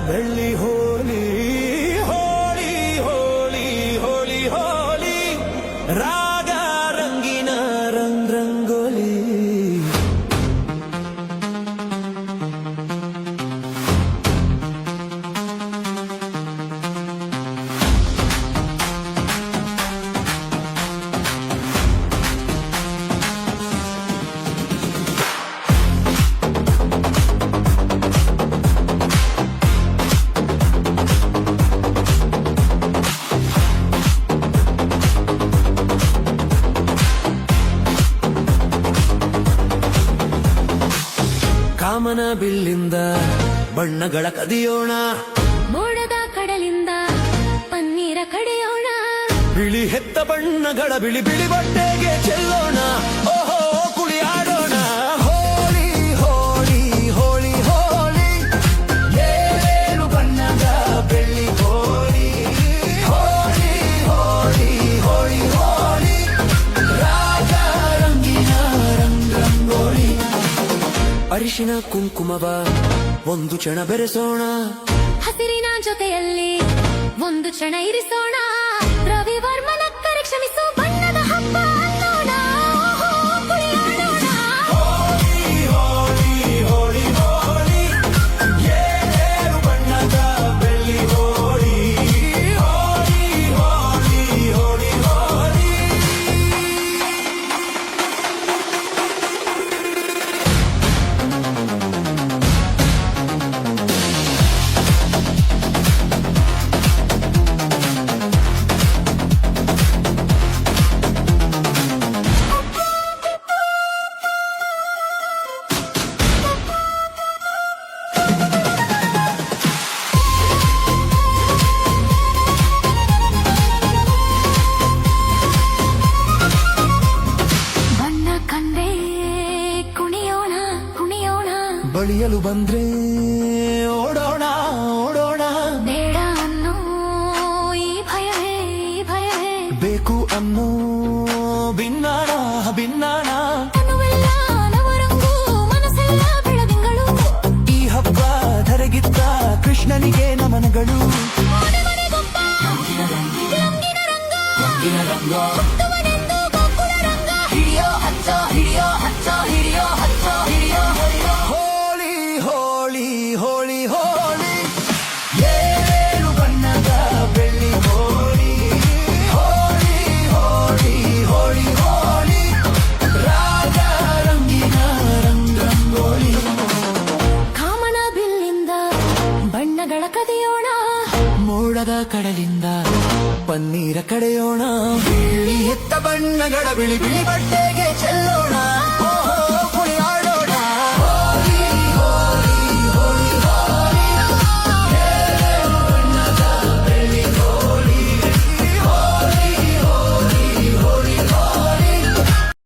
ಬೆಳ್ಳಿ ಹೋಲಿ ಹೋಳಿ ಹೋಳಿ ಹೋಳಿ ಹೋಲಿ ರಾಗ ರಂಗಿನ ರಂಗೋಲಿ. ಕಾಮನ ಬಿಲ್ಲಿಂದ ಬಣ್ಣಗಳ ಕದಿಯೋಣ, ಮೋಡದ ಕಡಲಿಂದ ಪನ್ನೀರ ಕಡೆಯೋಣ, ಬಿಳಿ ಹೆತ್ತ ಬಣ್ಣಗಳ ಬಿಳಿ ಬಿಳಿ ಬಟ್ಟೆಗೆ ಚೆಲ್ಲೋಣ. ಓಹೋ ಕುಣಿಯಾಡೋಣ. ಹೋಳಿ ಹೋಳಿ ಹೋಳಿ ಹೋಳಿ ಏಳು ಬಣ್ಣದ ಬೆಳ್ಳಿ ಹೋಳಿ ಹೋಳಿ ಹೋಳಿ ಹೋಳಿ ಹೋಳಿ ರಾಗ ರಂಗಿನ ರಂಗೋಲಿ. ಅರಿಶಿನ ಕುಂಕುಮವ ಒಂದು ಕ್ಷಣ ಬೆರೆಸೋಣ, ಹಸಿರಿನ ಜೊತೆಯಲ್ಲಿ ಒಂದು ಕ್ಷಣ ಇರಿಸೋಣ, ರವಿವರ್ಮನ ಕರೆ ಕ್ಷಮಿಸು ಬಣ್ಣದ ಹಬ್ಬ ಅನ್ನೋಣ. ಓಹೋ, ಕುಣಿಯಾಡೋಣ. ಹೋಳಿ ಹೋಳಿ ಹೋಳಿ ಹೋಳಿ ಏಳು ಬಣ್ಣದ ಬೆಳ್ಳಿ ಹೋಳಿ ಹೋಳಿ ಹೋಳಿ ಹೋಳಿ ಹೋಳಿ. ಬಣ್ಣ ಕಂಡೆ ಕುಣಿಯೋಣ ಕುಣಿಯೋಣ, ಬಳಿಯಲು ಬಂದ್ರೆ ಓಡೋಣ ಓಡೋಣ. ಬೇಡ ಅನ್ನೋ ಈ ಭಯವೇ ಈ ಭಯವೇ, ಬೇಕು ಅನ್ನೋ ಭಿನ್ನಾಣ ಭಿನ್ನಾಣ. ತನುವೆಲ್ಲ ನವರಂಗು ಮನಸ್ಸೆಲ್ಲ ಬೆಳದಿಂಗಳು, ಈ ಹಬ್ಬ ಧರೆಗಿತ್ತ ಕೃಷ್ಣನಿಗೆ ನಮನಗಳು. ಮನೆ ಮನೆಗೊಬ್ಬ ಲಂಗಿನ ರಂಗ, ಹುಟ್ಟುವನೆಂದು ಗೋಕುಲ ರಂಗ, ಹಿಡಿಯೋ ಹಚ್ಚ ಹಿಡಿಯೋ ಹಚ್ಚ ಹಿಡಿಯೋ ಹಚ್ಚ ಹಿಡಿಯೋ ಹಿಡಿಯೋ. ಹೋಳಿ ಹೋಳಿ ಹೋಳಿ ಹೋಳಿ ಏಳು ಬಣ್ಣದ ಬೆಳ್ಳಿ ಹೋಳಿ ಹೋಳಿ ಹೋಳಿ ಹೋಳಿ ಹೋಳಿ ರಾಗ ರಂಗಿನ ರಂಗೋಲಿ. ಕಾಮನ ಬಿಲ್ಲಿಂದ ಬಣ್ಣಗಳ ಕದಿಯೋಣ, ಮೋಡದ ಕಡಲಿಂದ ಪನ್ನೀರ ಕಡೆಯೋಣ, ಬಿಳಿ ಎತ್ತ ಬಣ್ಣಗಳ ಬಿಳಿ ಬಿಳಿ ಬಟ್ಟೆಗೆ